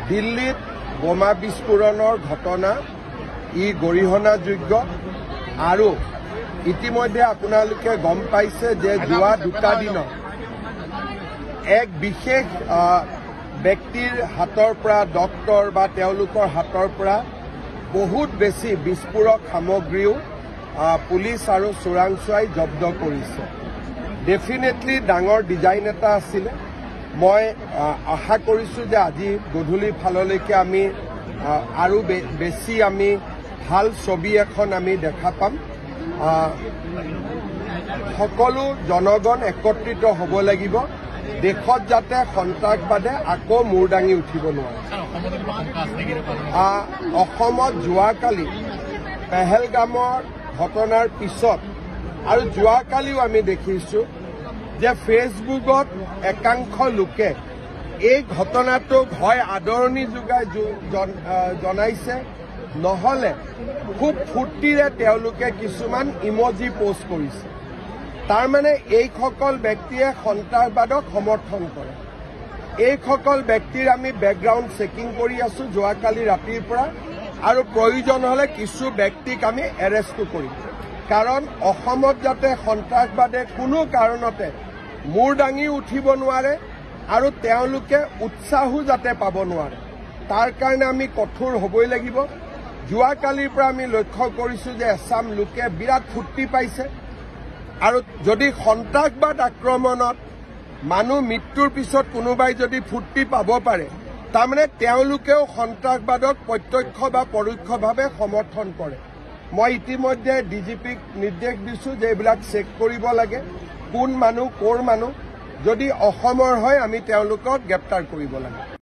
দিল্লীত বোমা বিস্ফোৰণৰ ঘটনা ই গৰিহণাযোগ্য আৰু ইতিমধ্যে আপোনালোকে গম পাইছে যে যোৱা দুটা দিনত এক বিশেষ ব্যক্তিৰ হাতৰ পৰা ডক্টৰ বা তেওঁলোকৰ হাতৰ পৰা বহুত বেছি বিস্ফোৰক সামগ্ৰীও পুলিচ আৰু চোৰাংচোৱাই জব্দ কৰিছে। ডেফিনেটলি ডাঙৰ ডিজাইন এটা আছিলে। মই আশা কৰিছোঁ যে আজি গধূলি ফাললৈকে আমি আৰু বেছি আমি ভাল ছবি এখন আমি দেখা পাম। সকলো জনগণ একত্ৰিত হ'ব লাগিব, দেশত যাতে সন্ত্ৰাসবাদে আকৌ মূৰ দাঙি উঠিব নোৱাৰে। অসমত যোৱাকালি পেহেলগামৰ ঘটনাৰ পিছত আৰু যোৱাকালিও আমি দেখিছোঁ যে ফেচবুকত একাংশ লোকে এই ঘটনাটোক হয় আদৰণি জনাইছে, নহলে খুব ফূৰ্তিৰে তেওঁলোকে কিছুমান ইমজি পোষ্ট কৰিছে। তাৰমানে এইসকল ব্যক্তিয়ে সন্ত্ৰাসবাদক সমৰ্থন কৰে। এইসকল ব্যক্তিৰ আমি বেকগ্ৰাউণ্ড চেকিং কৰি আছো যোৱাকালি ৰাতিৰ পৰা, আৰু প্ৰয়োজন হলে কিছু ব্যক্তিক আমি এৰেষ্টো কৰিম। কাৰণ অসমত যাতে সন্ত্ৰাসবাদে কোনো কাৰণতে মূৰ দাঙি উঠিব নোৱাৰে আৰু তেওঁলোকে উৎসাহো যাতে পাব নোৱাৰে, তাৰ কাৰণে আমি কঠোৰ হ'বই লাগিব। যোৱাকালিৰ পৰা আমি লক্ষ্য কৰিছোঁ যে এছাম লোকে বিৰাট ফূৰ্তি পাইছে, আৰু যদি সন্ত্ৰাসবাদ আক্ৰমণত মানুহ মৃত্যুৰ পিছত কোনোবাই যদি ফূৰ্তি পাব পাৰে, তাৰমানে তেওঁলোকেও সন্ত্ৰাসবাদক প্ৰত্যক্ষ বা পৰোক্ষভাৱে সমৰ্থন কৰে। মই ইতিমধ্যে ডিজিপিক নিৰ্দেশ দিছোঁ যে এইবিলাক চেক কৰিব লাগে, কোন মানুহ ক'ৰ মানুহ, যদি অসমৰ হয় আমি তেওঁলোকক গ্ৰেপ্তাৰ কৰিব লাগে।